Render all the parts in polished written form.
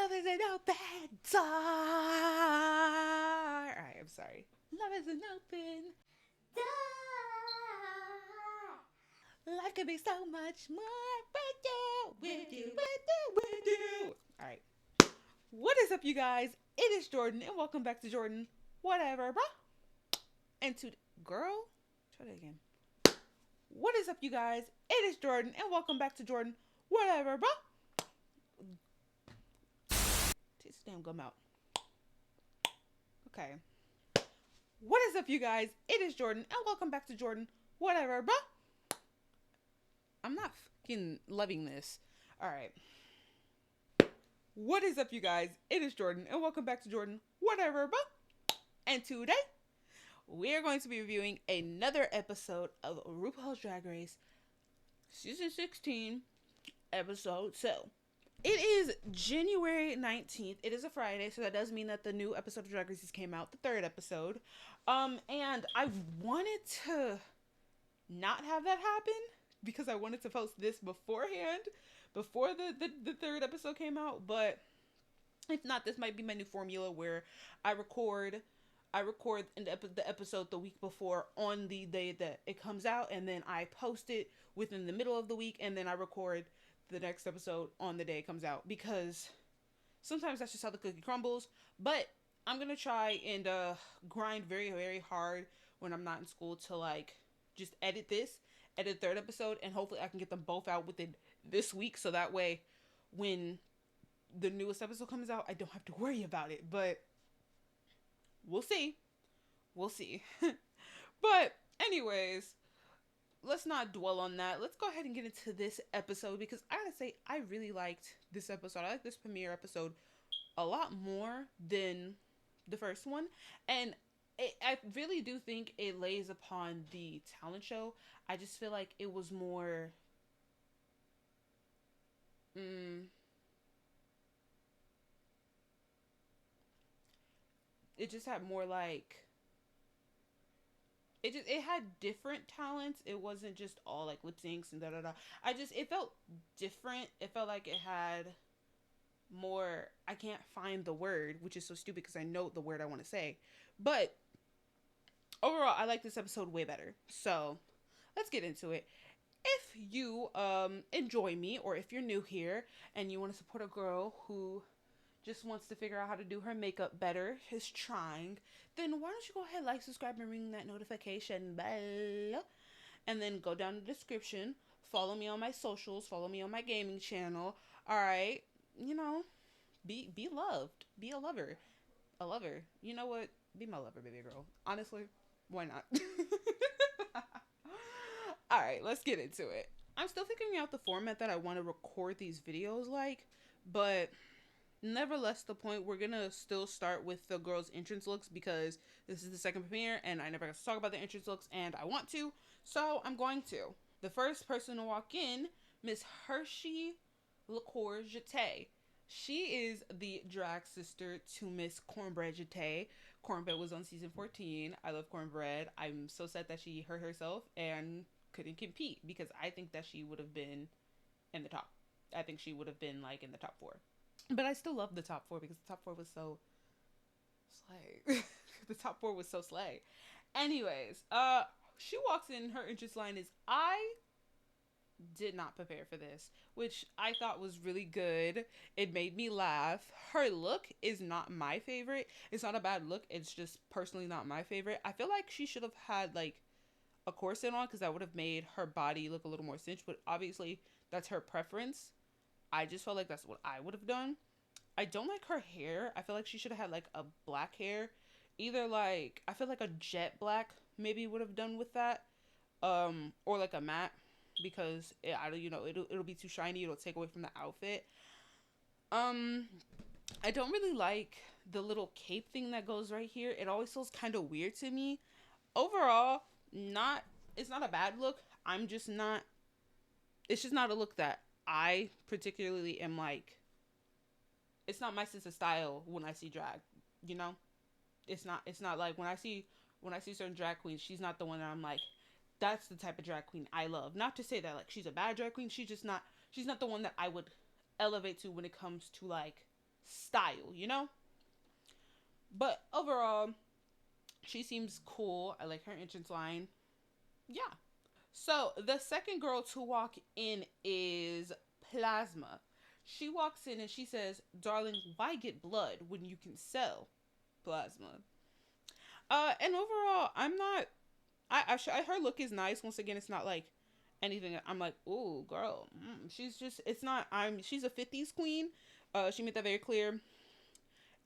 Love is an open door. Alright, I'm sorry. Love is an open door. Life could be so much more with you. Alright. What is up, you guys? It is Jordan, and welcome back to Jordan. Whatever, bro. And to girl, try that again. What is up, you guys? It is Jordan, and welcome back to Jordan. Whatever, bro. Take this damn gum out. Okay. What is up, you guys? It is Jordan, and welcome back to Jordan. Whatever, bro. I'm not fucking loving this. Alright. What is up, you guys? It is Jordan, and welcome back to Jordan. Whatever, bro. And today, we are going to be reviewing another episode of RuPaul's Drag Race Season 16, Episode 2. It is January 19th. It is a Friday, so that does mean that the new episode of Drag Race came out, the third episode. And I wanted to not have that happen because I wanted to post this beforehand, before the third episode came out. But if not, this might be my new formula where I record in the episode the week before on the day that it comes out, and then I post it within the middle of the week, and then I record the next episode on the day it comes out, because sometimes that's just how the cookie crumbles. But I'm gonna try and grind very, very hard when I'm not in school to like just edit the third episode, and hopefully I can get them both out within this week, so that way when the newest episode comes out I don't have to worry about it. But we'll see. But anyways, let's not dwell on that. Let's go ahead and get into this episode, because I gotta say, I really liked this episode. I like this premiere episode a lot more than the first one. And I really do think it lays upon the talent show. I just feel like it was more... it just had more like... It had different talents. It wasn't just all like lip syncs and da-da-da. It felt different. It felt like it had more... I can't find the word, which is so stupid because I know the word I want to say. But overall, I like this episode way better. So let's get into it. If you enjoy me, or if you're new here and you want to support a girl who just wants to figure out how to do her makeup better, is trying, then why don't you go ahead, like, subscribe, and ring that notification bell, and then go down the description, follow me on my socials, follow me on my gaming channel. All right, you know, be loved, be a lover. You know what? Be my lover, baby girl. Honestly, why not? All right, let's get into it. I'm still figuring out the format that I want to record these videos like, but nevertheless, the point, we're gonna still start with the girls' entrance looks, because this is the second premiere and I never got to talk about the entrance looks, and I want to, so I'm going to. The first person to walk in, Miss Hershey Liqueur Jeté. She is the drag sister to Miss Cornbread Jeté. Cornbread was on season 14. I love Cornbread. I'm so sad that she hurt herself and couldn't compete, because I think that she would have been in the top. I think she would have been like in the top 4. But I still love the top 4, because the top 4 was so slay. The top 4 was so slay. Anyways, she walks in, her entrance line is, I did not prepare for this, which I thought was really good. It made me laugh. Her look is not my favorite. It's not a bad look. It's just personally not my favorite. I feel like she should have had like a corset on, because that would have made her body look a little more cinched, but obviously that's her preference. I just felt like that's what I would have done. I don't like her hair. I feel like she should have had like a black hair. Either like, I feel like a jet black maybe would have done with that. Or like a matte, because it'll be too shiny. It'll take away from the outfit. I don't really like the little cape thing that goes right here. It always feels kind of weird to me. Overall, it's not a bad look. It's just not a look that I particularly am like, it's not my sense of style when I see drag, you know? It's not like when I see certain drag queens, she's not the one that I'm like, that's the type of drag queen I love. Not to say that like she's a bad drag queen, she's not the one that I would elevate to when it comes to like style, you know? But overall, she seems cool. I like her entrance line. Yeah. So the second girl to walk in is Plasma. She walks in and she says, "Darling, why get blood when you can sell plasma?" And overall, I'm not. Her look is nice. Once again, it's not like anything. I'm like, "Ooh, girl." She's just. It's not. She's a '50s queen. She made that very clear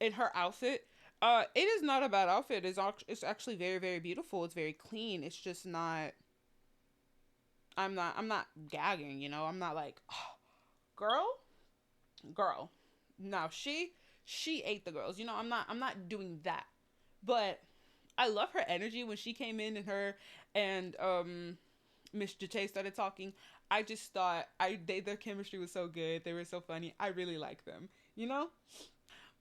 in her outfit. It is not a bad outfit. It's actually very, very beautiful. It's very clean. It's just not. I'm not gagging. You know. I'm not like, oh, girl, girl. No, she ate the girls. You know. I'm not doing that. But I love her energy when she came in and her and Miss Jate started talking. I just thought their chemistry was so good. They were so funny. I really like them. You know.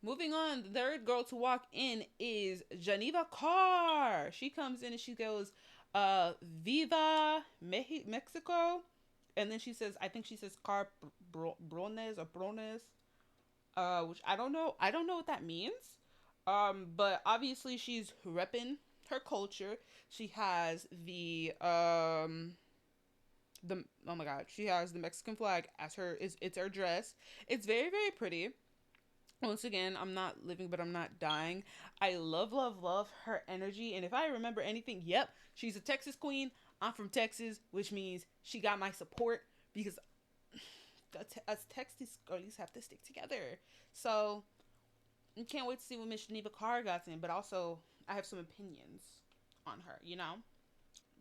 Moving on, the third girl to walk in is Geneva Carr. She comes in and she goes, "Viva Mexico," and then she says, I think she says "Car Brones" or Brones, which I don't know. I don't know what that means. But obviously she's repping her culture. She has the oh my god, she has the Mexican flag as her is it's her dress. It's very, very pretty. Once again, I'm not living, but I'm not dying. I love, love, love her energy. And if I remember anything, yep, she's a Texas queen. I'm from Texas, which means she got my support because us Texas girlies have to stick together. So I can't wait to see what Miss Geneva Carr got in. But also, I have some opinions on her, you know?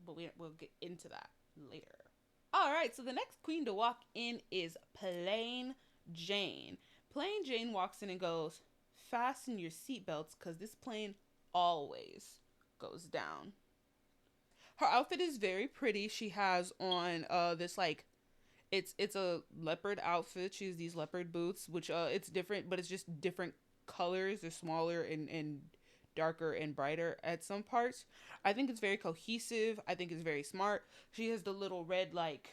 But we'll get into that later. All right, so the next queen to walk in is Plain Jane. Plain Jane walks in and goes, "Fasten your seatbelts because this plane always goes down." Her outfit is very pretty. She has on this like it's a leopard outfit. She has these leopard boots, which it's different, but it's just different colors. They're smaller and darker and brighter at some parts. I think it's very cohesive. I think it's very smart. She has the little red like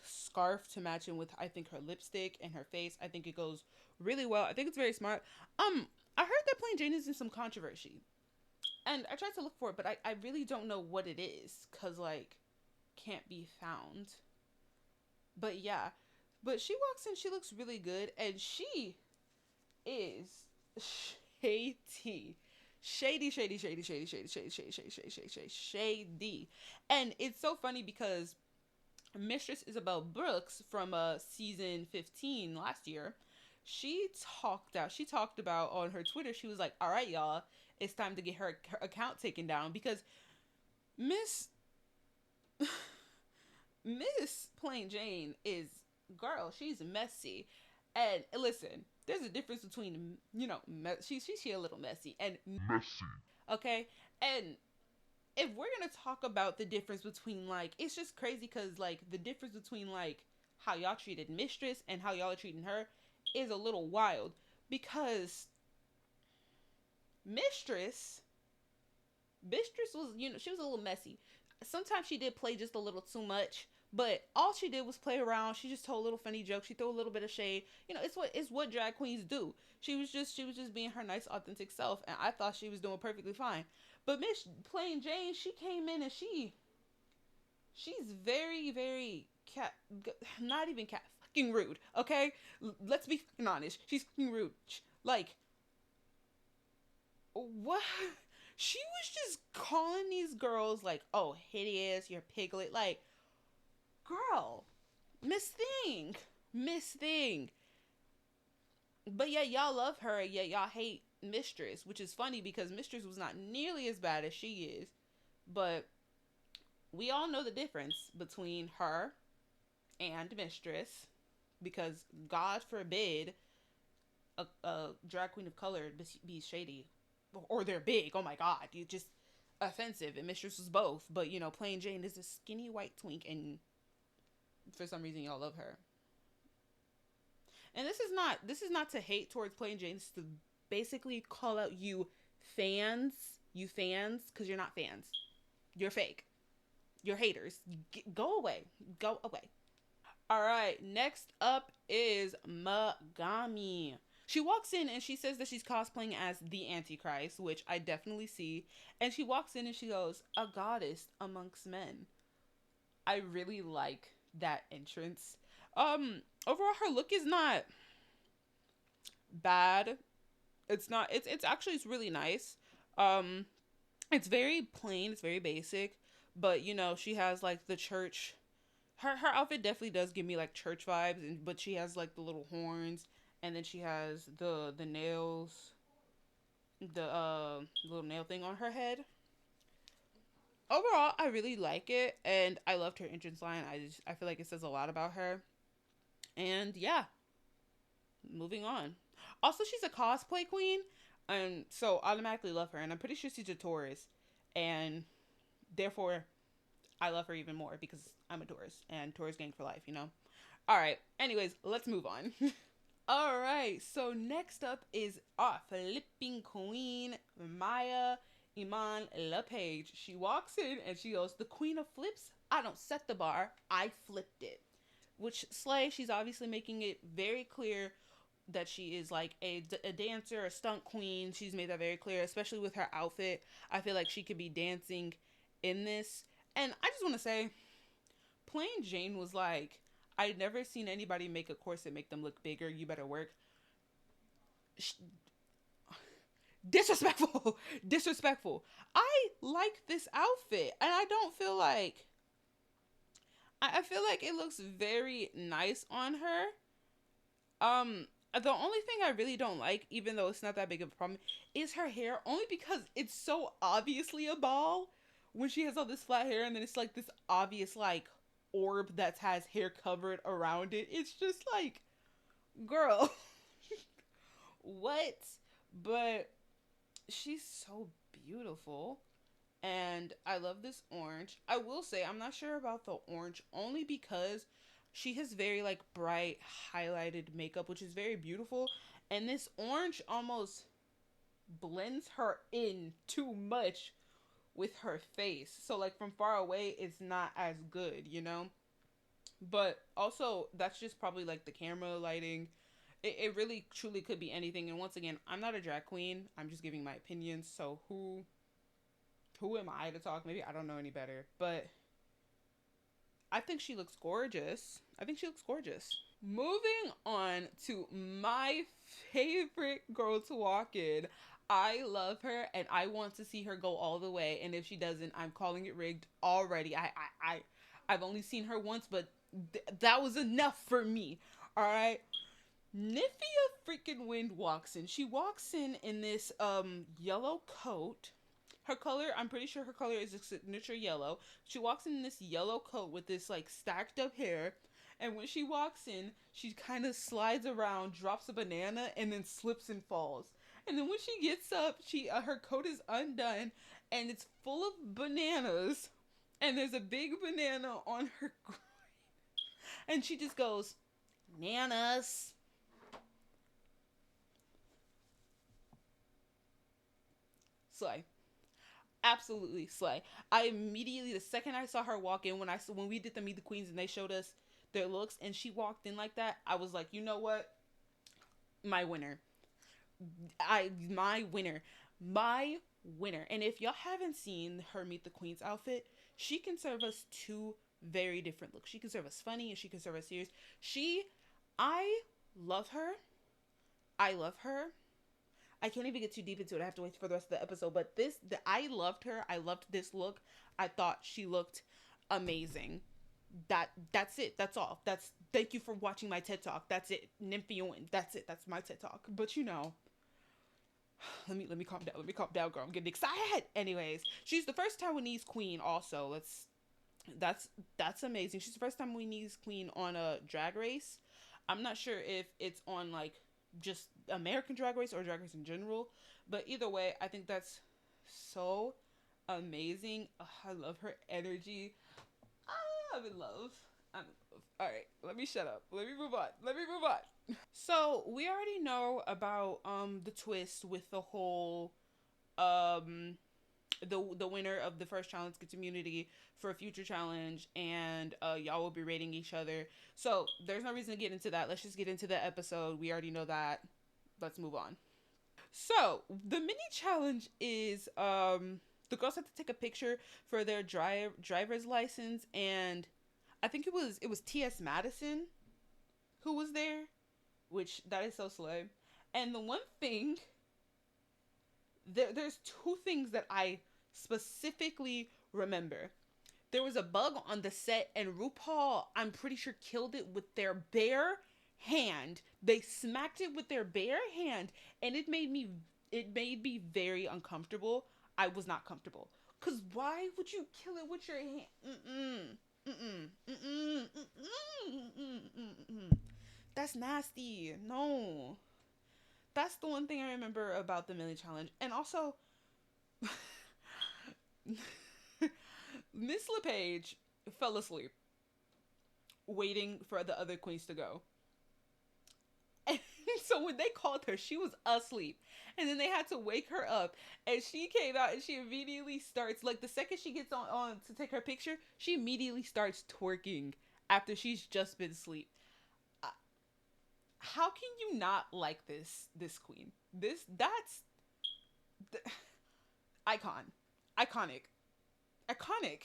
scarf to match in with I think her lipstick and her face. I think it goes really well. I think it's very smart. I heard that Plain Jane is in some controversy. And I tried to look for it, but I really don't know what it is cuz like can't be found. But yeah, but she walks in, she looks really good and she is shady. Shady, shady, shady, shady, shady, shady, shady, shady, shady, shady, shady, shady. And it's so funny because Mistress Isabel Brooks from season 15 last year, she talked about on her Twitter, she was like, "All right, y'all, it's time to get her account taken down because Miss Miss Plain Jane is girl, she's messy." And listen, there's a difference between, you know, she's a little messy and messy. Okay? And if we're gonna talk about the difference between like it's just crazy because like the difference between like how y'all treated Mistress and how y'all are treating her is a little wild because mistress mistress was, you know, she was a little messy. Sometimes she did play just a little too much, but all she did was play around. She just told little funny jokes. She threw a little bit of shade. You know, it's what drag queens do. She was just being her nice authentic self, and I thought she was doing perfectly fine. But Miss Plain Jane, she came in and she's very, very cat, not even cat, fucking rude. Okay, let's be fucking honest. She's fucking rude. Like what? She was just calling these girls like, "Oh, hideous, you're piglet." Like, girl, Miss Thing, Miss Thing. But yeah, y'all love her. Yeah, y'all hate Mistress, which is funny because Mistress was not nearly as bad as she is. But we all know the difference between her and Mistress because God forbid a drag queen of color be shady or they're big. Oh my God, you just offensive. And Mistress was both, but you know, Plain Jane is a skinny white twink, and for some reason y'all love her. And this is not to hate towards Plain Jane. It's to basically call out fans, you fans, because you're not fans. You're fake. You're haters. Go away. Go away. All right, next up is Megami. She walks in and she says that she's cosplaying as the Antichrist, which I definitely see. And she walks in and she goes, "A goddess amongst men." I really like that entrance. Overall her look is not bad. It's not it's actually it's really nice. Um it's very plain, it's very basic, but you know, she has like the church, her outfit definitely does give me like church vibes, and but she has like the little horns, and then she has the nails, the little nail thing on her head. Overall, I really like it, and I loved her entrance line. I feel like it says a lot about her. And yeah, moving on. Also, she's a cosplay queen, and so automatically love her. And I'm pretty sure she's a Taurus, and therefore I love her even more because I'm a Taurus, and Taurus gang for life. You know. All right. Anyways, let's move on. All right. So next up is our flipping queen, Maya Iman LePage. She walks in and she goes, "The queen of flips. I don't set the bar. I flipped it." Which slay. She's obviously making it very clear that she is like a dancer, a stunt queen. She's made that very clear, especially with her outfit. I feel like she could be dancing in this. And I just want to say, Plain Jane was like, I'd never seen anybody make a corset make them look bigger. You better work. Sh- Disrespectful. Disrespectful. I like this outfit, and I don't feel like. I feel like it looks very nice on her. The only thing I really don't like, even though it's not that big of a problem, is her hair. Only because it's so obviously a ball when she has all this flat hair, and then it's like this obvious like orb that has hair covered around it. It's just like, girl, what? But she's so beautiful. And I love this orange. I will say I'm not sure about the orange only because she has very like bright highlighted makeup, which is very beautiful, and this orange almost blends her in too much with her face. So like from far away it's not as good, you know? But also that's just probably like the camera lighting. It really truly could be anything. And once again, I'm not a drag queen. I'm just giving my opinions. So who am I to talk? Maybe I don't know any better. But I think she looks gorgeous. I think she looks gorgeous. Moving on to my favorite girl to walk in. I love her and I want to see her go all the way. And if she doesn't, I'm calling it rigged already. I've only seen her once, but that was enough for me. All right. Nifia freaking Wind walks in. She walks in this yellow coat. Her color, I'm pretty sure her color is a signature yellow. She walks in this yellow coat with this like stacked up hair. And when she walks in, she kind of slides around, drops a banana, and then slips and falls. And then when she gets up, she her coat is undone, and it's full of bananas. And there's a big banana on her groin. And she just goes, "Nanas." Slay. Absolutely slay. I immediately, the second I saw her walk in, when we did the Meet the Queens and they showed us their looks, and she walked in like that, I was like, you know what, my winner. My winner, my winner. And if y'all haven't seen her Meet the Queens outfit, she can serve us two very different looks. She can serve us funny and she can serve us serious. I love her. I love her. I can't even get too deep into it. I have to wait for the rest of the episode. But I loved her. I loved this look. I thought she looked amazing. That's it. That's all. Thank you for watching my TED Talk. That's it. Nymphion. That's it. That's my TED Talk. But you know, let me calm down. Let me calm down, girl. I'm getting excited. Anyways, she's the first Taiwanese queen. Also, that's amazing. She's the first Taiwanese queen on a Drag Race. I'm not sure if it's on like just American Drag Race or Drag Race in general, but either way, I think that's so amazing. Ugh, I love her energy. I'm in love. I'm in love. All right, let me shut up. Let me move on. Let me move on. So we already know about the twist with the whole um the winner of the first challenge gets immunity for a future challenge, and y'all will be rating each other. So there's no reason to get into that. Let's just get into the episode. We already know that. Let's move on. So the mini challenge is the girls have to take a picture for their driver's license, and I think it was T.S. Madison who was there, which that is so slay. And the one thing there's two things that I specifically remember. There was a bug on the set, and RuPaul, I'm pretty sure, killed it with their bare hand. They smacked it with their bare hand, and it made me very uncomfortable. I was not comfortable. Cause why would you kill it with your hand? Mm-mm. Mm-mm. Mm-mm. Mm-mm. Mm-mm. That's nasty. No. That's the one thing I remember about the Millie Challenge. And also, Miss LePage fell asleep waiting for the other queens to go. And so when they called her, she was asleep. And then they had to wake her up. And she came out and she immediately starts, like the second she gets on to take her picture, she immediately starts twerking after she's just been asleep. Uh, How can you not like this queen? That's icon. Iconic. Iconic.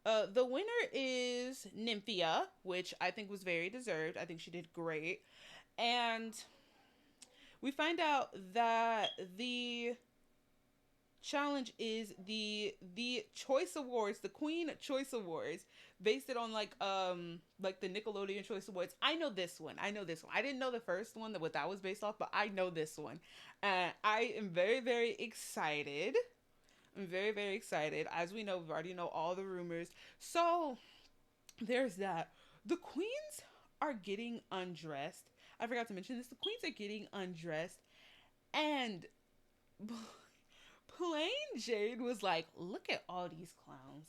The winner is Nymphia, which I think was very deserved. I think she did great. And we find out that the challenge is the choice awards, the Queen Choice Awards, based it on like the Nickelodeon Choice Awards. I know this one. I didn't know the first one that what that was based off, but I know this one. And I am very, very excited. I'm very, very excited. As we know, we already know all the rumors. So there's that. The queens are getting undressed. I forgot to mention this. The queens are getting undressed. And Plain Jane was like, look at all these clowns.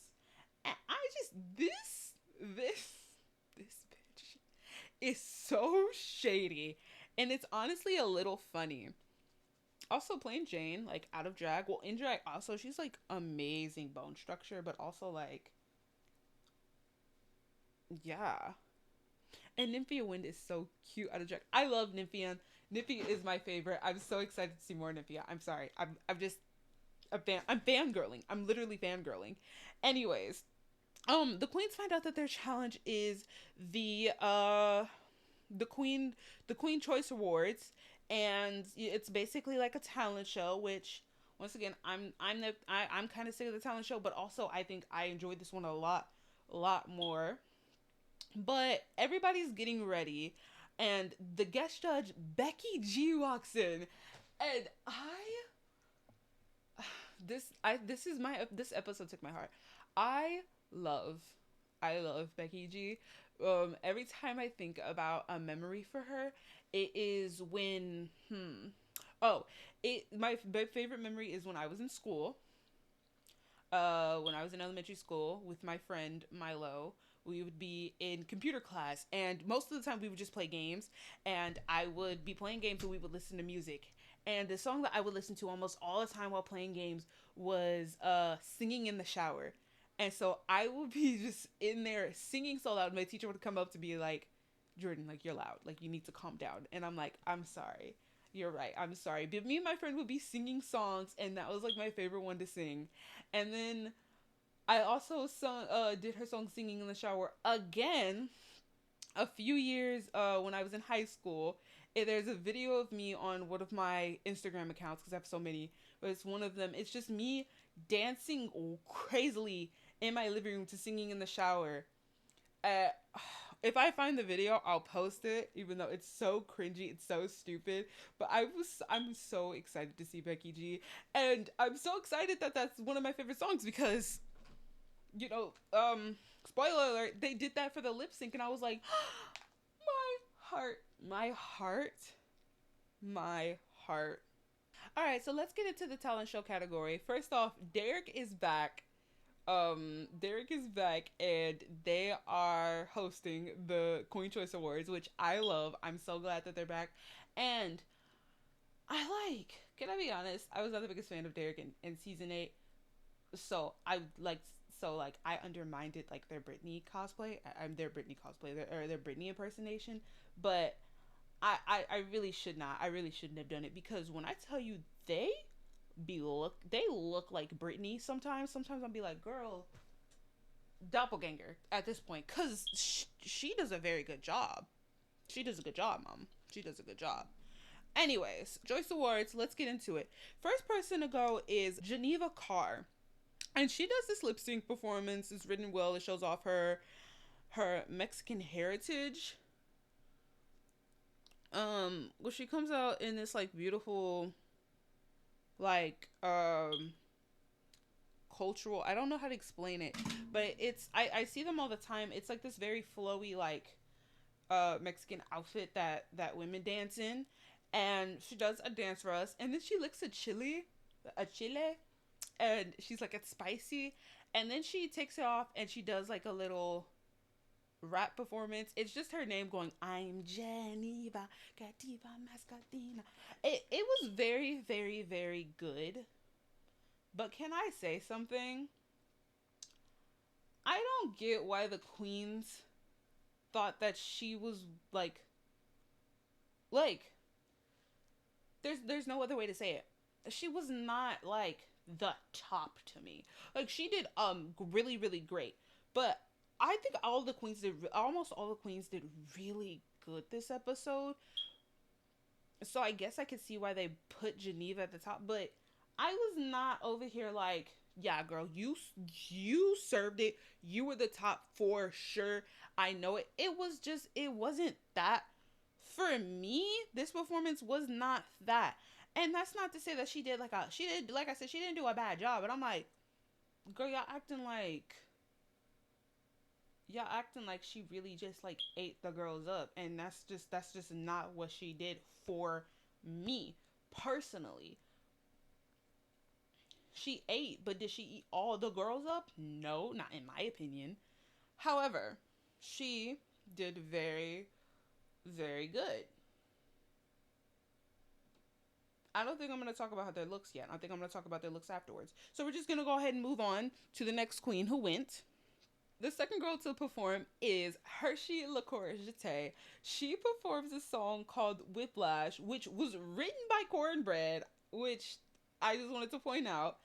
And I just, this bitch is so shady. And it's honestly a little funny. Also, Plain Jane, like out of drag, well, in drag also, she's like amazing bone structure, but also like, yeah. And Nymphia Wind is so cute out of drag. I love Nymphia. Nymphia is my favorite. I'm so excited to see more Nymphia. I'm sorry. I'm just I'm fangirling. I'm literally fangirling. Anyways, the queens find out that their challenge is the uh the queen the Queen Choice Awards, and it's basically like a talent show. Which once again, I'm kind of sick of the talent show, but also I think I enjoyed this one a lot more. But everybody's getting ready, and the guest judge Becky G walks in, and this episode took my heart. I love I love Becky G. Every time I think about a memory for her, it is when oh, my favorite memory is when I was in school. When I was in elementary school with my friend Milo, we would be in computer class, and most of the time we would just play games, and I would be playing games and we would listen to music. And the song that I would listen to almost all the time while playing games was Singing in the Shower. And so I would be just in there singing so loud. My teacher would come up to be like, Jordan, like, you're loud. Like, you need to calm down. And I'm like, I'm sorry. You're right. I'm sorry. But me and my friend would be singing songs, and that was like my favorite one to sing. And then I also did her song Singing in the Shower again a few years when I was in high school. There's a video of me on one of my Instagram accounts because I have so many, but it's one of them. It's just me dancing crazily in my living room to Singing in the Shower. Uh, if I find the video, I'll post it, even though it's so cringy, it's so stupid. But I'm so excited to see Becky G, and I'm so excited that that's one of my favorite songs because, you know, spoiler alert, they did that for the lip sync, and I was like, my heart, my heart. All right, so let's get into the talent show category. First off, Derek is back. Derek is back, and they are hosting the Queen Choice Awards, which I love. I'm so glad that they're back. And can I be honest? I was not the biggest fan of Derek in season 8, So I like so like I undermined it like their Britney cosplay. I'm their Britney cosplay or their Britney impersonation, but I really should not. I really shouldn't have done it because when I tell you they they look like Britney sometimes. Sometimes I'll be like, girl, doppelganger at this point because she does a very good job. She does a good job, mom. She does a good job. Anyways, Joyce Awards, let's get into it. First person to go is Geneva Carr. And she does this lip sync performance. It's written well. It shows off her Mexican heritage. Well, she comes out in this like beautiful, like cultural. I don't know how to explain it, but it's I see them all the time. It's like this very flowy like Mexican outfit that women dance in, and she does a dance for us, and then she licks a chile, and she's like it's spicy, and then she takes it off and she does like a little rap performance. It's just her name going, I'm Geneva, Cativa Mascatina. It was very, very, very good. But can I say something? I don't get why the queens thought that she was like there's no other way to say it. She was not like the top to me. Like she did really really great. But I think almost all the queens did really good this episode. So I guess I could see why they put Geneva at the top, but I was not over here like, yeah, girl, you served it. You were the top for sure. I know it. It wasn't that for me. This performance was not that. And that's not to say that she did like I said she didn't do a bad job, but I'm like, girl, y'all acting like she really just like ate the girls up, and that's just not what she did for me personally. She ate, but did she eat all the girls up? No, not in my opinion. However, she did very very good. I don't think I'm going to talk about their looks yet. I think I'm going to talk about their looks afterwards. So we're just going to go ahead and move on to the next queen who went. The second girl to perform is Hershey LaCourgette. She performs a song called Whiplash, which was written by Cornbread, which I just wanted to point out.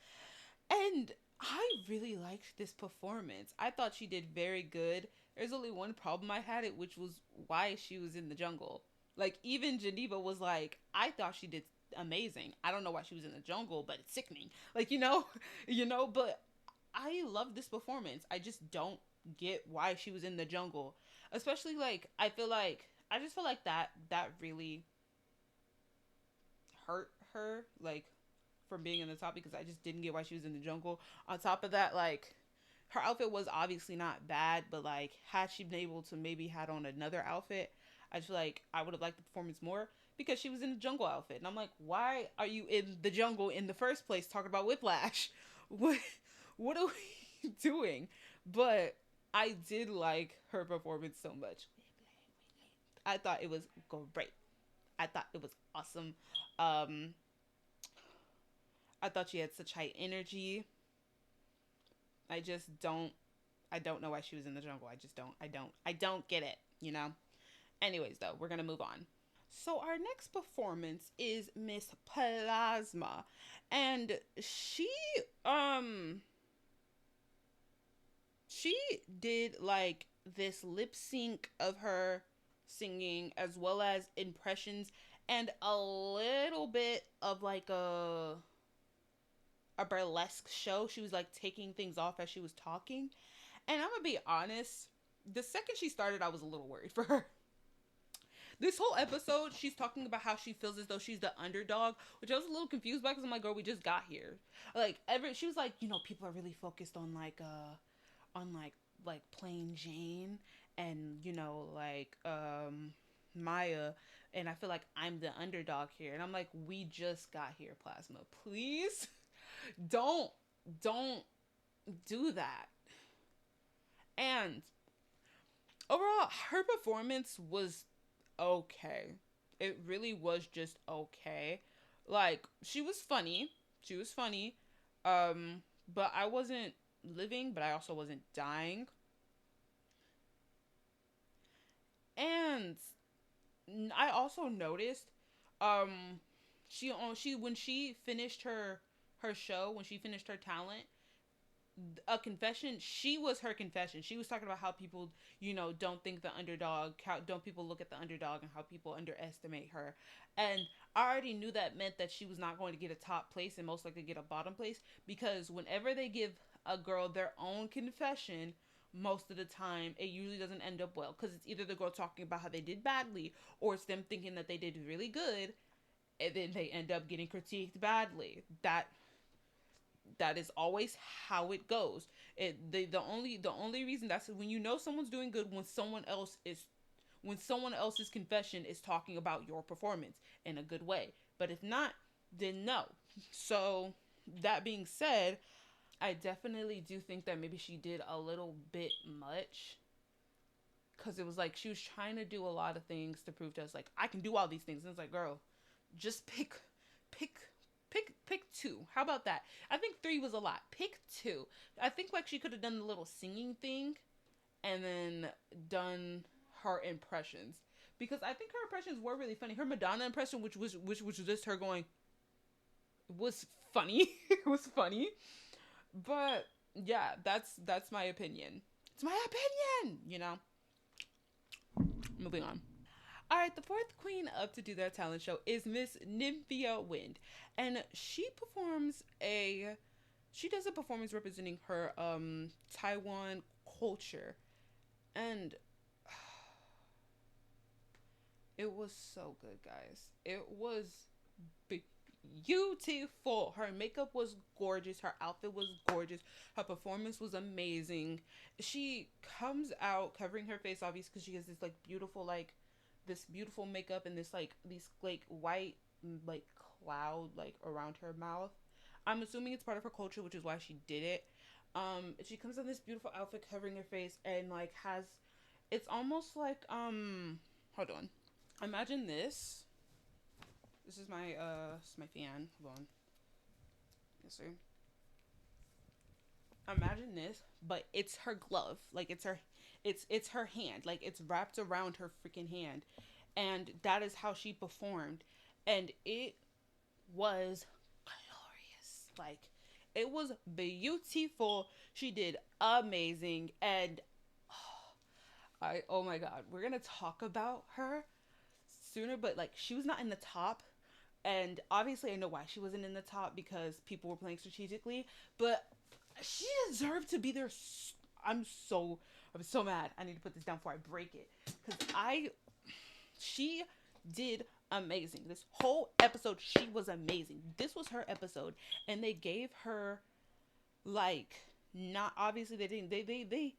And I really liked this performance. I thought she did very good. There's only one problem I had it, which was why she was in the jungle. Like even Geneva was like, I thought she did amazing. I don't know why she was in the jungle, but it's sickening. Like but I love this performance. I just don't get why she was in the jungle. Especially like I just feel like that really hurt her like from being in the top because I just didn't get why she was in the jungle. On top of that, like her outfit was obviously not bad, but like had she been able to maybe had on another outfit, I feel like I would have liked the performance more because she was in a jungle outfit. And I'm like, why are you in the jungle in the first place talking about Whiplash? What what are we doing? But I did like her performance so much. I thought it was great. I thought it was awesome. Um, I thought she had such high energy. I just don't. I don't know why she was in the jungle. I just don't. I don't get it. Anyways, though, we're gonna move on. So our next performance is Miss Plasma, and um she did like this lip sync of her singing as well as impressions and a little bit of like a burlesque show. She was like taking things off as she was talking. And I'm gonna be honest, the second she started, I was a little worried for her. This whole episode, she's talking about how she feels as though she's the underdog, which I was a little confused by because I'm like, girl, we just got here. She was like, people are really focused on like plain Jane and Maya, and I feel like I'm the underdog here, and I'm like, we just got here, Plasma. Please, don't don't do that. And overall, her performance was okay. It really was just okay. Like she was funny. She was funny. but I wasn't living, but I also wasn't dying. And I also noticed, um, she when she finished her show, when she finished her talent, a confession, she was her confession. She was talking about how people, don't think the underdog, how don't people look at the underdog and how people underestimate her. And I already knew that meant that she was not going to get a top place and most likely get a bottom place, because whenever they give a girl their own confession, most of the time it usually doesn't end up well, because it's either the girl talking about how they did badly, or it's them thinking that they did really good, and then they end up getting critiqued badly. That is always how it goes. The only reason, that's when you know someone's doing good, when someone else's confession is talking about your performance in a good way. But if not, then no. So that being said, I definitely do think that maybe she did a little bit much, because it was like she was trying to do a lot of things to prove to us, like, I can do all these things. And it's like, girl, just pick pick two. How about that? I think three was a lot. Pick two. I think like she could have done the little singing thing and then done her impressions, because I think her impressions were really funny. Her Madonna impression, which was just her going, was funny. It was funny. But yeah, that's my opinion. It's my opinion. Moving on. All right, the fourth queen up to do their talent show is Miss Nymphia Wind, and she does a performance representing her Taiwan culture, and it was so good, guys. It was beautiful. Her makeup was gorgeous. Her outfit was gorgeous. Her performance was amazing. She comes out covering her face, obviously, because she has this beautiful makeup and this like these like white like cloud like around her mouth. I'm assuming it's part of her culture, which is why she did it. She comes in this beautiful outfit covering her face and like has, it's almost like hold on. Imagine this. This is my fan. Hold on. Yes, sir. Imagine this, but it's her glove. Like it's her hand. Like it's wrapped around her freaking hand. And that is how she performed. And it was glorious. Like it was beautiful. She did amazing. And oh my god, we're gonna talk about her sooner, but like she was not in the top. And obviously I know why she wasn't in the top, because people were playing strategically, but she deserved to be there. I'm so mad. I need to put this down before I break it, because she did amazing. This whole episode, she was amazing. This was her episode, and they gave her like, not obviously they didn't they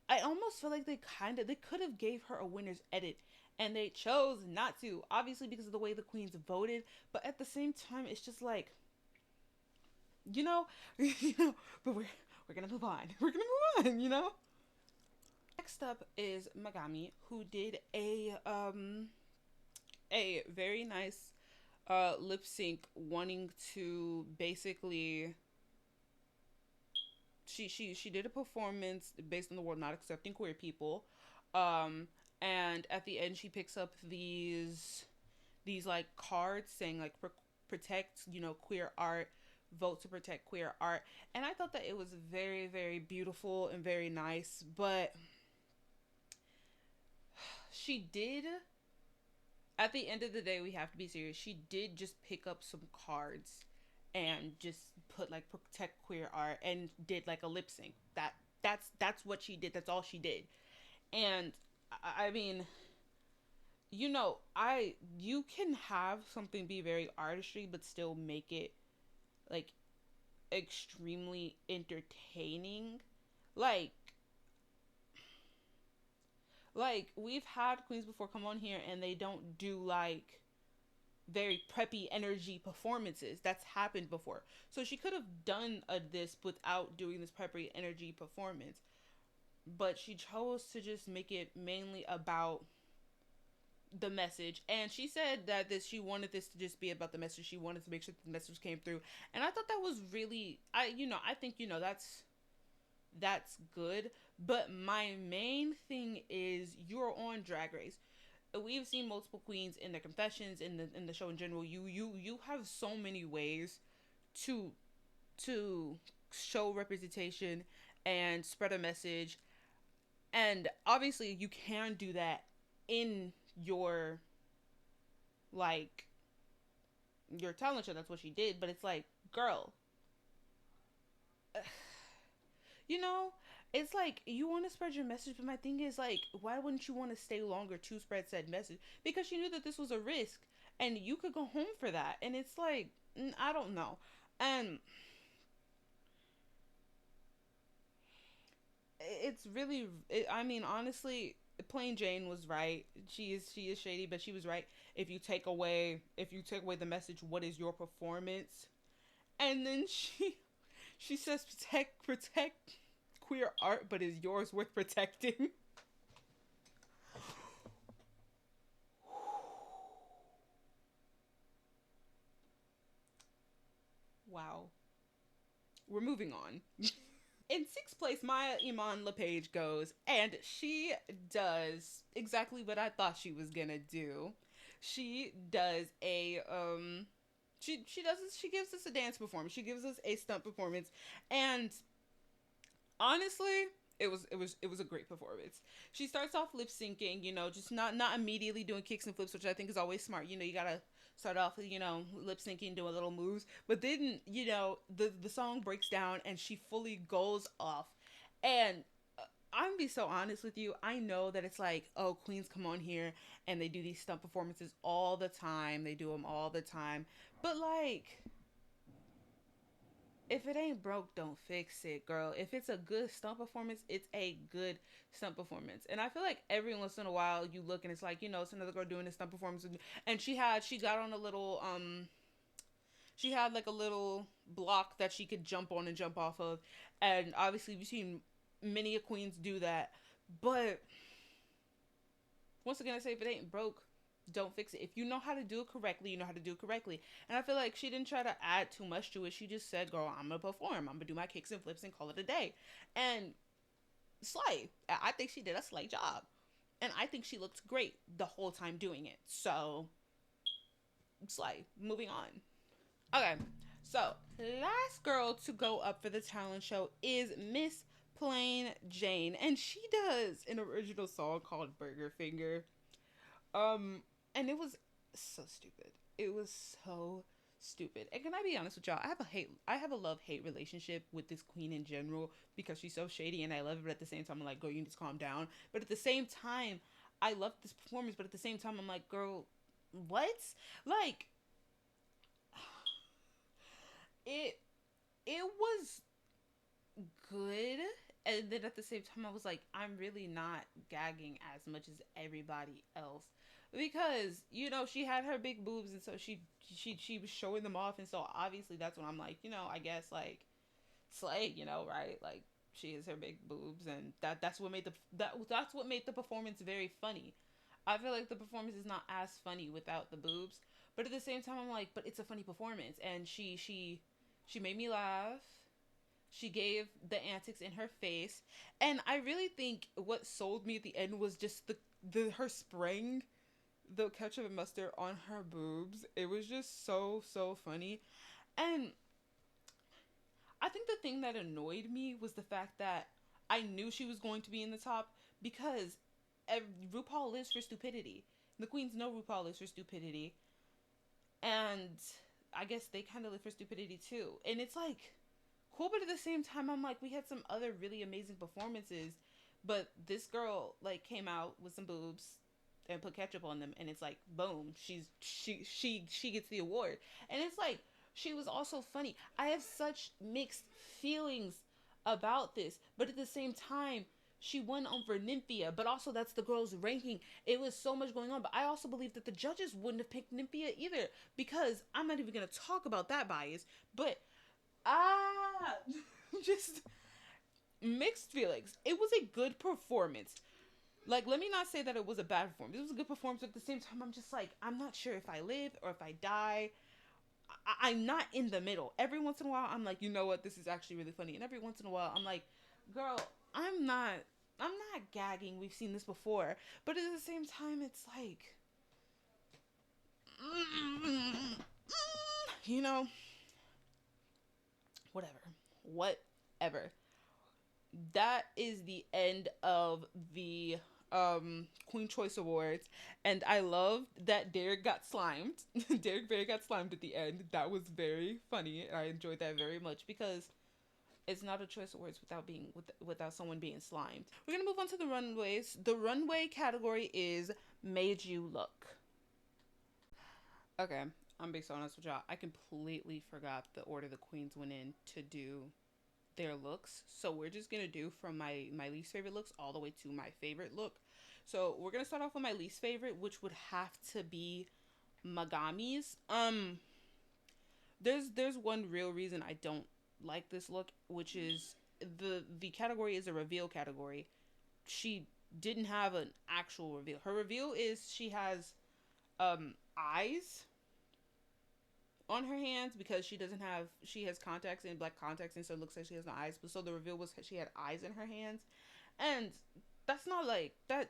I almost feel like they could have gave her a winner's edit, and they chose not to, obviously because of the way the queens voted. But at the same time, it's just like, you know, but we're gonna move on. We're gonna move on. Next up is Megami, who did a very nice lip sync, wanting to basically, she did a performance based on the world not accepting queer people, um and at the end she picks up these like cards saying like protect queer art, vote to protect queer art. And I thought that it was very, very beautiful and very nice. But she did, at the end of the day, we have to be serious, she did just pick up some cards and just put like protect queer art and did like a lip sync. That's what she did. That's all she did. And I mean, you can have something be very artistry but still make it like extremely entertaining. Like we've had queens before come on here and they don't do like very preppy energy performances. That's happened before. So she could have done this without doing this preppy energy performance. But she chose to just make it mainly about the message, and she said that she wanted this to just be about the message. She wanted to make sure the message came through, and I thought that was really, I think, that's good. But my main thing is, you're on Drag Race. We've seen multiple queens in their confessions, in the show in general. You have so many ways to to show representation and spread a message, and obviously you can do that in your, like, your talent show. That's what she did. But it's like, girl, you know, it's like, you want to spread your message, but my thing is, like, why wouldn't you want to stay longer to spread said message? Because she knew that this was a risk, and you could go home for that. And it's like, I don't know. And it's really, I mean, honestly, Plain Jane was right. She is shady, but she was right. If you take away the message, what is your performance? And then she says, protect queer art, but is yours worth protecting? Wow. We're moving on. In sixth place, Maya Iman LePage goes, and she does exactly what I thought she was gonna do. She does a she gives us a dance performance. She gives us a stunt performance, and honestly, it was a great performance. She starts off lip syncing, just not immediately doing kicks and flips, which I think is always smart. You gotta start off with, lip syncing, doing little moves. But then, the song breaks down and she fully goes off. And I'm gonna be so honest with you. I know that it's like, oh, queens come on here and they do these stunt performances all the time. They do them all the time. But, like, if it ain't broke, don't fix it, girl. If it's a good stunt performance, it's a good stunt performance. And I feel like every once in a while you look and it's like, it's another girl doing a stunt performance, and she got on a little she had like a little block that she could jump on and jump off of. And obviously we've seen many queens do that. But once again, I say, if it ain't broke, don't fix it. If you know how to do it correctly, you know how to do it correctly. And I feel like she didn't try to add too much to it. She just said, girl, I'm gonna perform. I'm gonna do my kicks and flips and call it a day. And slay. I think she did a slay job. And I think she looked great the whole time doing it. So, slay. Moving on. Okay. So, last girl to go up for the talent show is Miss Plain Jane. And she does an original song called Burger Finger. And it was so stupid. It was so stupid. And can I be honest with y'all? I have a love-hate relationship with this queen in general, because she's so shady and I love it, but at the same time I'm like, girl, you need to calm down. But at the same time, I love this performance, but at the same time I'm like, girl, what? Like, it was good. And then at the same time, I was like, I'm really not gagging as much as everybody else, because she had her big boobs, and so she was showing them off, and so obviously that's when I'm like, I guess, like, slay, right? Like, she has her big boobs, and that's what made that's what made the performance very funny. I feel like the performance is not as funny without the boobs, but at the same time, I'm like, but it's a funny performance, and she made me laugh. She gave the antics in her face. And I really think what sold me at the end was just her spraying the ketchup and mustard on her boobs. It was just so, so funny. And I think the thing that annoyed me was the fact that I knew she was going to be in the top, because RuPaul lives for stupidity. The queens know RuPaul lives for stupidity. And I guess they kind of live for stupidity too. And it's like, cool, but at the same time, I'm like, we had some other really amazing performances, but this girl, like, came out with some boobs and put ketchup on them, and it's like, boom, she gets the award. And it's like, she was also funny. I have such mixed feelings about this, but at the same time, she won over Nymphia, but also that's the girl's ranking. It was so much going on, but I also believe that the judges wouldn't have picked Nymphia either, because I'm not even going to talk about that bias, but just mixed feelings. It was a good performance. Like, let me not say that it was a bad performance. It was a good performance, but at the same time, I'm just like, I'm not sure if I live or if I die. I'm not in the middle. Every once in a while, I'm like, you know what, this is actually really funny. And every once in a while, I'm like, girl, I'm not, I'm not gagging. We've seen this before. But at the same time, it's like, you know, whatever. Whatever. That is the end of the Queen Choice Awards, and I loved that Derek got slimed. Derek Barry got slimed at the end. That was very funny. I enjoyed that very much because it's not a Choice Awards without someone being slimed. We're gonna move on to the runways. The runway category is Made You Look. Okay, I'm being so honest with y'all. I completely forgot the order the queens went in to do their looks. So we're just gonna do from my least favorite looks all the way to my favorite look. So we're gonna start off with my least favorite, which would have to be Megami's. There's one real reason I don't like this look, which is the category is a reveal category. She didn't have an actual reveal. Her reveal is she has eyes on her hands because she has contacts and black contacts, and so it looks like she has no eyes. But so the reveal was she had eyes in her hands, and that's not like that.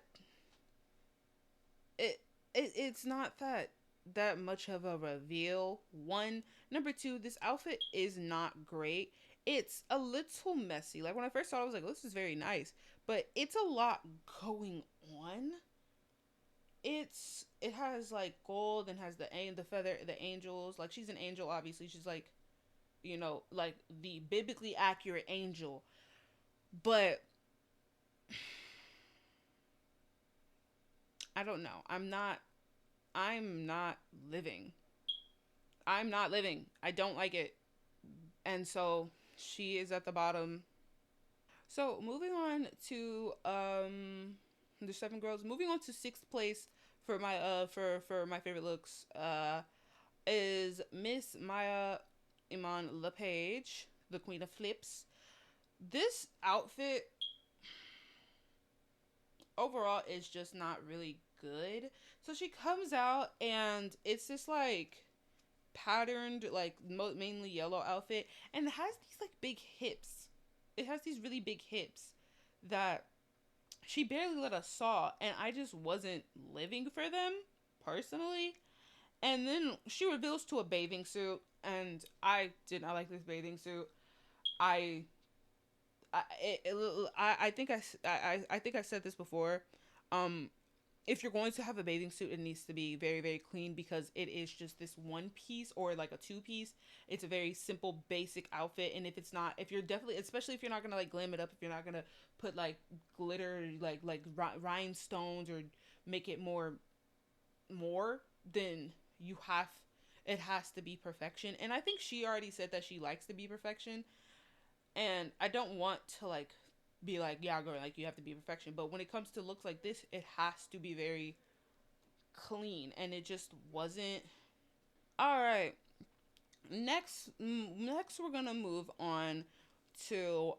It's not that much of a reveal. One, number two, this outfit is not great. It's a little messy. Like when I first saw it, I was like, oh, this is very nice, but it's a lot going on. It has like gold and has the feather, the angels. Like she's an angel, obviously. She's like, like the biblically accurate angel. But I don't know. I'm not living. I'm not living. I don't like it. And so she is at the bottom. So moving on to the seven girls. Moving on to sixth place for my for my favorite looks is Miss Maya Iman LePage, the Queen of Flips. This outfit overall is just not really good. So she comes out and it's this like patterned like mainly yellow outfit, and it has these like big hips. It has these really big hips that she barely let us saw, and I just wasn't living for them personally. And then she reveals to a bathing suit, and I did not like this bathing suit. I I think I think I said this before. Um, if you're going to have a bathing suit, it needs to be very, very clean because it is just this one piece or like a two piece. It's a very simple, basic outfit. And if it's not, if you're definitely, especially if you're not gonna like glam it up, if you're not gonna put like glitter, like rhinestones or make it more, then you have, it has to be perfection. And I think she already said that she likes to be perfection. And I don't want to like be like, yeah, girl, like you have to be perfection. But when it comes to looks like this, it has to be very clean, and it just wasn't. All right, next we're gonna move on to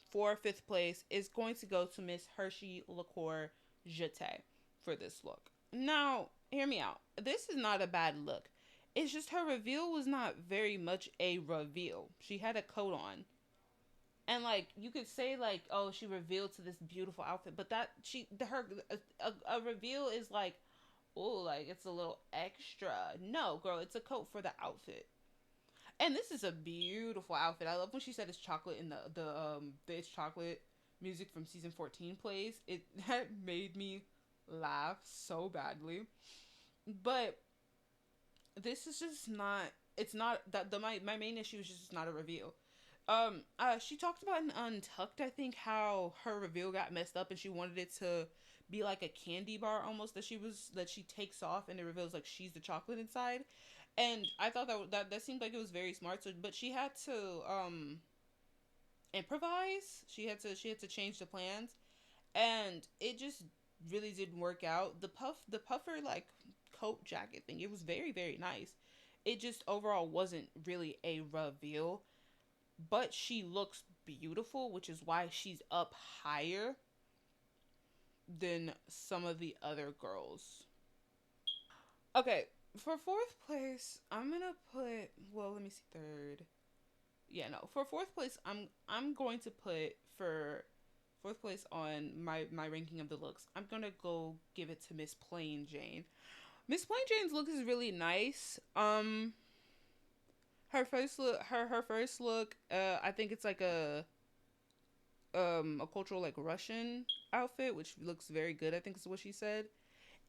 for fifth place is going to go to Miss Hershey Liqueur Jete for this look. Now, hear me out. This is not a bad look. It's just her reveal was not very much a reveal. She had a coat on, and like you could say like, oh, she revealed to this beautiful outfit, but that her a reveal is like, oh, like it's a little extra. No, girl, it's a coat for the outfit. And this is a beautiful outfit. I love when she said it's chocolate in the it's chocolate music from season 14 plays. It that made me laugh so badly. But this is just not, it's not that my main issue is just not a reveal. She talked about in Untucked, I think, how her reveal got messed up and she wanted it to be like a candy bar almost that she takes off and it reveals like she's the chocolate inside. And I thought that seemed like it was very smart. So, but she had to improvise. She had to change the plans, and it just really didn't work out. The puffer like coat jacket thing, it was very, very nice. It just overall wasn't really a reveal, but she looks beautiful, which is why she's up higher than some of the other girls. Okay, for fourth place, I'm gonna put. Well, let me see. Third. Yeah, no. For fourth place, I'm going to put for fourth place on my ranking of the looks. I'm gonna go give it to Miss Plain Jane. Miss Plain Jane's look is really nice. Her first look, I think it's like a cultural like Russian outfit, which looks very good. I think is what she said.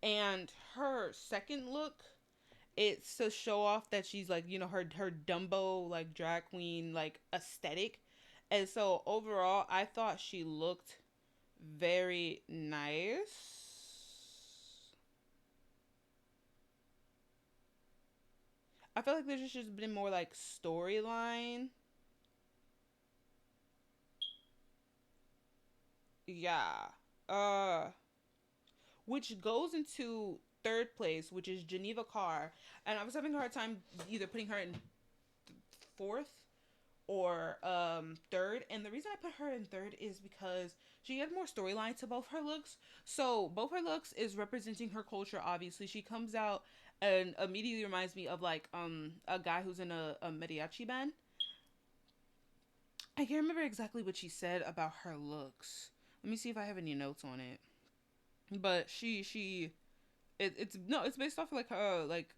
And her second look, it's to show off that she's like, you know, her Dumbo like drag queen like aesthetic. And so overall, I thought she looked very nice. I feel like there's just been more like storyline. Yeah. Uh which goes into third place, which is Geneva Carr. And I was having a hard time either putting her in fourth or third. And the reason I put her in third is because she had more storyline to both her looks. So both her looks is representing her culture. Obviously, she comes out and immediately reminds me of like a guy who's in a mariachi band. I can't remember exactly what she said about her looks. Let me see if I have any notes on it. But it's no, it's based off of like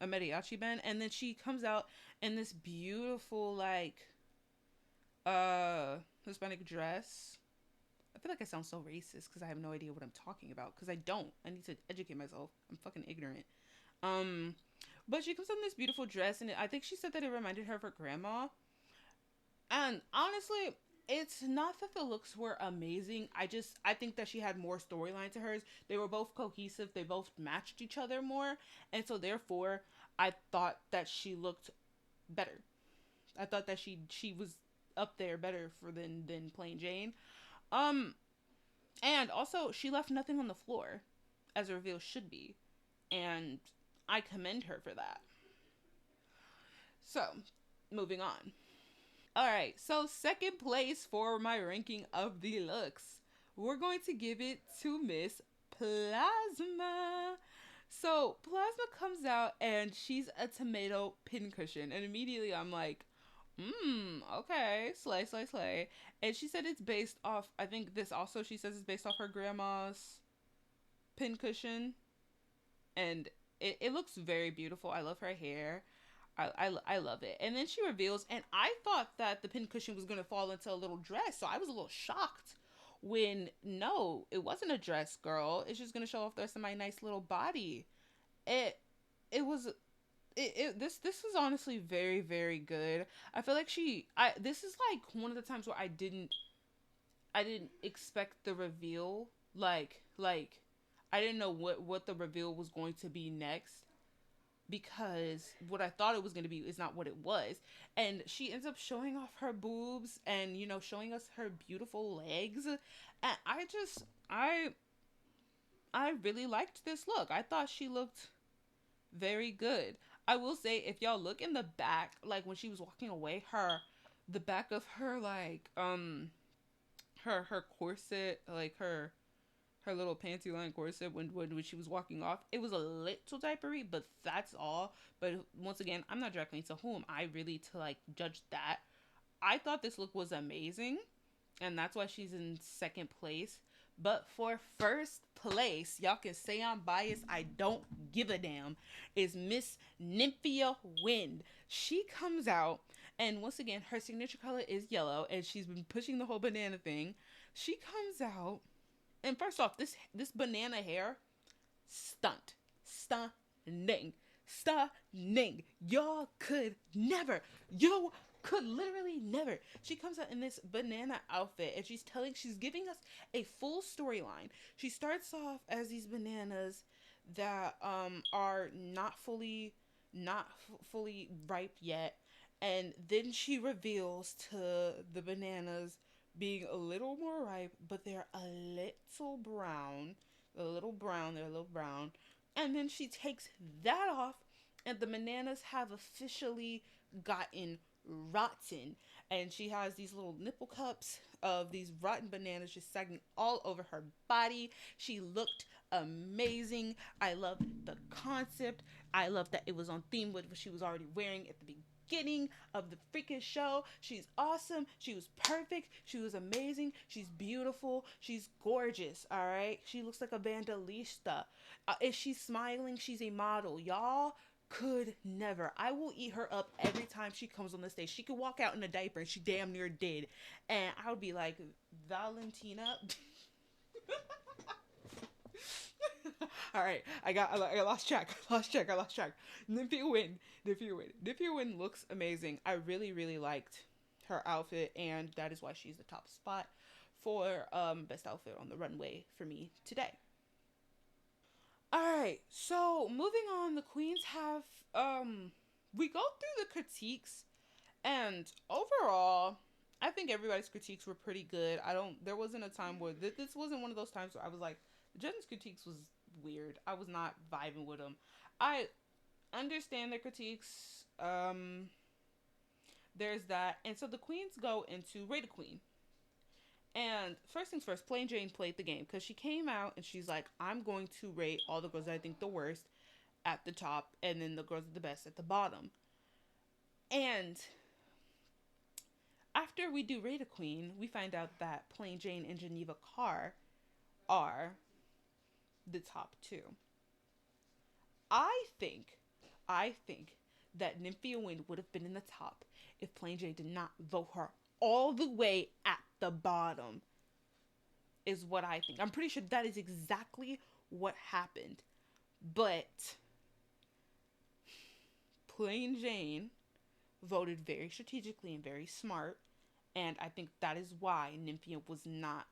a mariachi band, and then she comes out in this beautiful like Hispanic dress. I feel like I sound so racist because I have no idea what I'm talking about because I don't. I need to educate myself. I'm fucking ignorant. Um, but she comes out in this beautiful dress, and I think she said that it reminded her of her grandma. And honestly, it's not that the looks were amazing. I think that she had more storyline to hers. They were both cohesive. They both matched each other more, and so therefore, I thought that she looked better. I thought that she was up there better for than plain Jane. Um, and also she left nothing on the floor, as a reveal should be, and I commend her for that. So, moving on. All right, so second place for my ranking of the looks, we're going to give it to Miss Plasma. So Plasma comes out and she's a tomato pincushion, and immediately I'm like, okay, slay, slay, slay. And she said it's based off. I think this also she says it's based off her grandma's pincushion, and it looks very beautiful. I love her hair. I love it. And then she reveals, and I thought that the pincushion was gonna fall into a little dress, so I was a little shocked when no, it wasn't a dress, girl. It's just gonna show off the rest of my nice little body. It it was this was honestly very very good. I feel like I this is like one of the times where I didn't expect the reveal like I didn't know what the reveal was going to be next because what I thought it was going to be is not what it was. And she ends up showing off her boobs and you know showing us her beautiful legs. And I just I really liked this look. I thought she looked very good. I will say if y'all look in the back like when she was walking away the back of her like her corset like her little panty line corset when she was walking off. It was a little diapery, but that's all. But once again, I'm not drag queen, so who am I really to like judge that? I thought this look was amazing, and that's why she's in second place. But for first place, y'all can say I'm biased. I don't give a damn. Is Miss Nymphia Wind. She comes out, and once again, her signature color is yellow, and she's been pushing the whole banana thing. She comes out and first off, this banana hair, stunning, stunning. Y'all could never, you could literally never. She comes out in this banana outfit and she's giving us a full storyline. She starts off as these bananas that are not fully ripe yet, and then she reveals to the bananas being a little more ripe, but they're a little brown. They're a little brown. And then she takes that off, and the bananas have officially gotten rotten. And she has these little nipple cups of these rotten bananas just sagging all over her body. She looked amazing. I loved the concept. I loved that it was on theme with what she was already wearing at the beginning of the freaking show. She's awesome. She was perfect. She was amazing. She's beautiful. She's gorgeous. All right. She looks like a vandalista. If she's smiling, she's a model. Y'all could never. I will eat her up every time she comes on the stage. She could walk out in a diaper and she damn near did. And I would be like, Valentina. All right, I lost track. I lost track. Nymphia Wynn. Nymphia Wynn looks amazing. I really, really liked her outfit, and that is why she's the top spot for best outfit on the runway for me today. All right, so moving on, the queens have we go through the critiques, and overall, I think everybody's critiques were pretty good. I don't. There wasn't a time where this wasn't one of those times where I was like, the judges' critiques was weird. I was not vibing with them. I understand their critiques. There's that, and so the queens go into Rate a Queen. And first things first, Plain Jane played the game because she came out and she's like, I'm going to rate all the girls that I think the worst at the top, and then the girls that the best at the bottom. And after we do Rate a Queen, we find out that Plain Jane and Geneva Carr are the top two. I think, I think that Nymphia Wind would have been in the top if Plain Jane did not vote her all the way at the bottom, is what I think. I'm pretty sure that is exactly what happened. But Plain Jane voted very strategically and very smart, and I think that is why Nymphia was not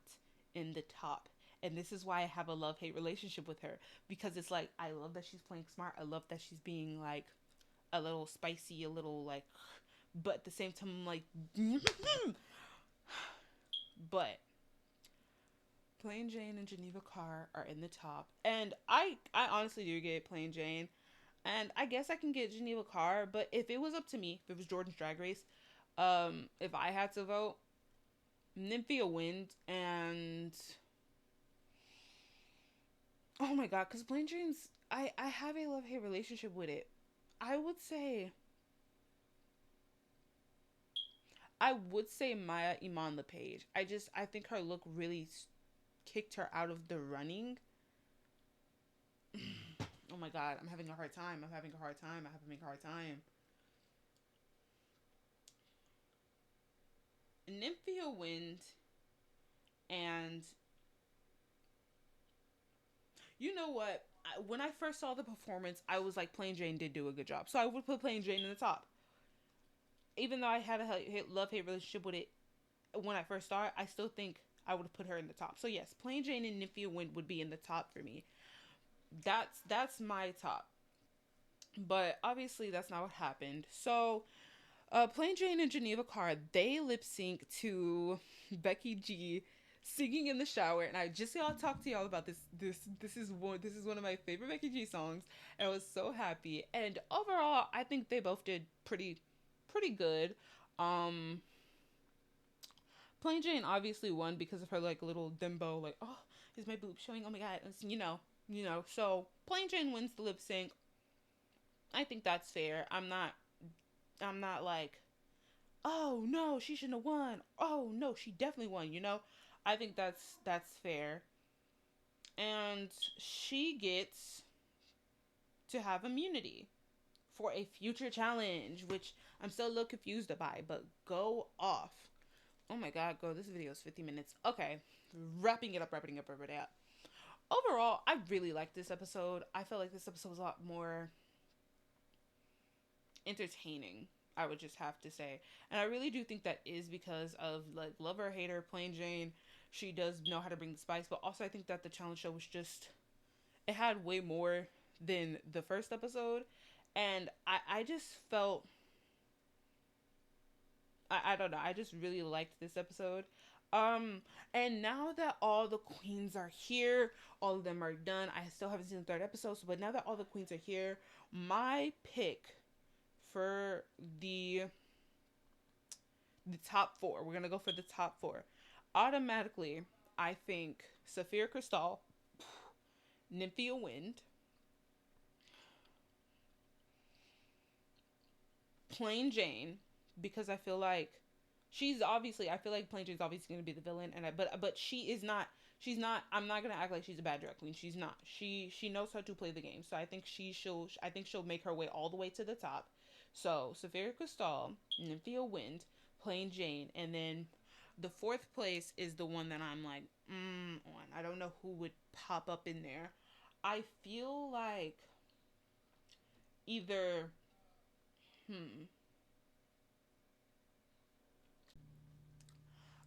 in the top. And this is why I have a love-hate relationship with her, because it's like, I love that she's playing smart. I love that she's being like a little spicy, a little like, but at the same time, I'm like, but Plain Jane and Geneva Carr are in the top, and I honestly do get Plain Jane, and I guess I can get Geneva Carr, but if it was up to me, if it was Jordan's Drag Race, if I had to vote, Nymphia wins, and oh my god, because Plain Jane's, I have a love hate relationship with it. I would say I would say Maya Iman LePage. I think her look really kicked her out of the running. Oh my god, I'm having a hard time. I'm having a hard time. I'm having a hard time. Nymphia wins, and you know what? When I first saw the performance, I was like, Plain Jane did do a good job. So I would put Plain Jane in the top. Even though I had a love-hate relationship with it when I first started, I still think I would have put her in the top. So yes, Plain Jane and Nymphia Wind would be in the top for me. That's my top. But obviously that's not what happened. So Plain Jane and Geneva Carr, they lip sync to Becky G singing in the shower, and I just gotta talk to y'all about this. This is one of my favorite Becky G songs, and I was so happy. And overall, I think they both did pretty good. Um, Plain Jane obviously won because of her like little dimbo, like, oh, is my boob showing? Oh my god, it's, you know. So Plain Jane wins the lip sync. I think that's fair. I'm not like, oh no, she shouldn't have won. Oh no, she definitely won. I think that's fair. And she gets to have immunity for a future challenge, which I'm still a little confused by, but go off. Oh my god, go. This video is 50 minutes. Okay. Wrapping it up. Overall, I really liked this episode. I felt like this episode was a lot more entertaining, I would just have to say. And I really do think that is because of like lover or hater, Plain Jane. She does know how to bring the spice, but also I think that the challenge show was just, it had way more than the first episode. And I just felt, I don't know, I just really liked this episode. And now that all the queens are here, all of them are done. I still haven't seen the third episode, so, but now that all the queens are here, my pick for the the top four. We're gonna go for the top four. Automatically, I think Saphira Crystal, Nymphia Wind, Plain Jane, because I feel like she's obviously. I feel like Plain Jane's obviously gonna be the villain, and but she is not. She's not. I'm not gonna act like she's a bad drag queen. She's not. She knows how to play the game. So I think she'll. I think she'll make her way all the way to the top. So Saphira Crystal, Nymphia Wind, Plain Jane, and then the fourth place is the one that I'm like, on. I don't know who would pop up in there. I feel like either. Hmm.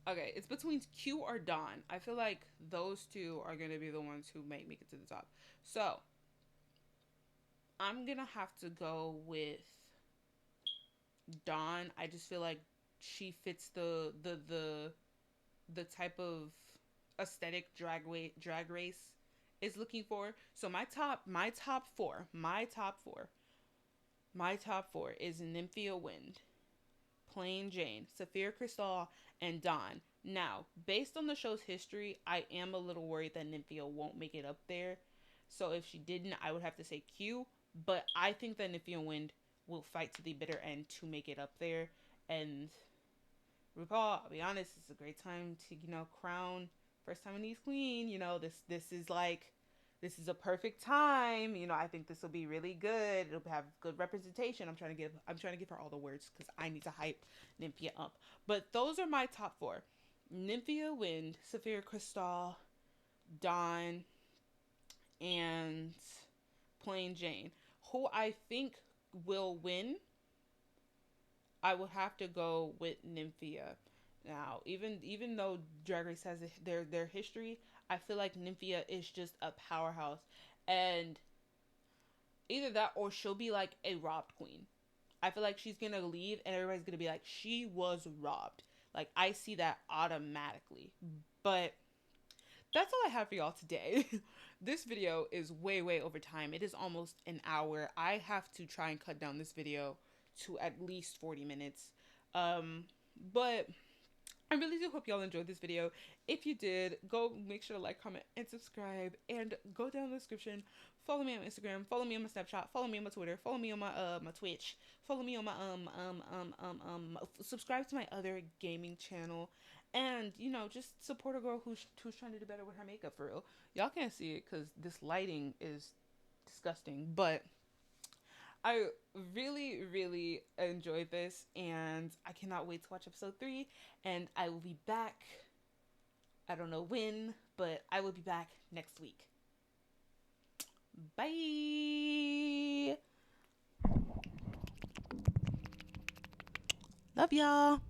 Okay, it's between Q or Dawn. I feel like those two are gonna be the ones who might make it to the top. So I'm gonna have to go with Dawn. I just feel like she fits the type of aesthetic drag race is looking for. So my top four is Nymphia Wind, Plain Jane, Saphira Crystal, and Dawn. Now, based on the show's history, I am a little worried that Nymphia won't make it up there. So if she didn't, I would have to say Q. But I think that Nymphia Wind will fight to the bitter end to make it up there. And RuPaul, I'll be honest, it's a great time to, crown first time in East Queen. This is a perfect time. I think this will be really good. It'll have good representation. I'm trying to give her all the words because I need to hype Nymphia up. But those are my top four: Nymphia Wind, Saphira Crystal, Dawn, and Plain Jane. Who I think will win, I would have to go with Nymphia. Now, even though Drag Race has their history, I feel like Nymphia is just a powerhouse, and either that or she'll be like a robbed queen. I feel like she's gonna leave, and everybody's gonna be like, she was robbed. Like, I see that automatically. But that's all I have for y'all today. This video is way over time. It is almost an hour. I have to try and cut down this video to at least 40 minutes. But I really do hope y'all enjoyed this video. If you did, go make sure to like, comment, and subscribe. And go down in the description. Follow me on Instagram. Follow me on my Snapchat. Follow me on my Twitter. Follow me on my my Twitch. Follow me on my subscribe to my other gaming channel. And just support a girl who's trying to do better with her makeup, for real. Y'all can't see it because this lighting is disgusting, but I really enjoyed this, and I cannot wait to watch episode 3. And I will be back. I don't know when, but I will be back next week. Bye. Love y'all.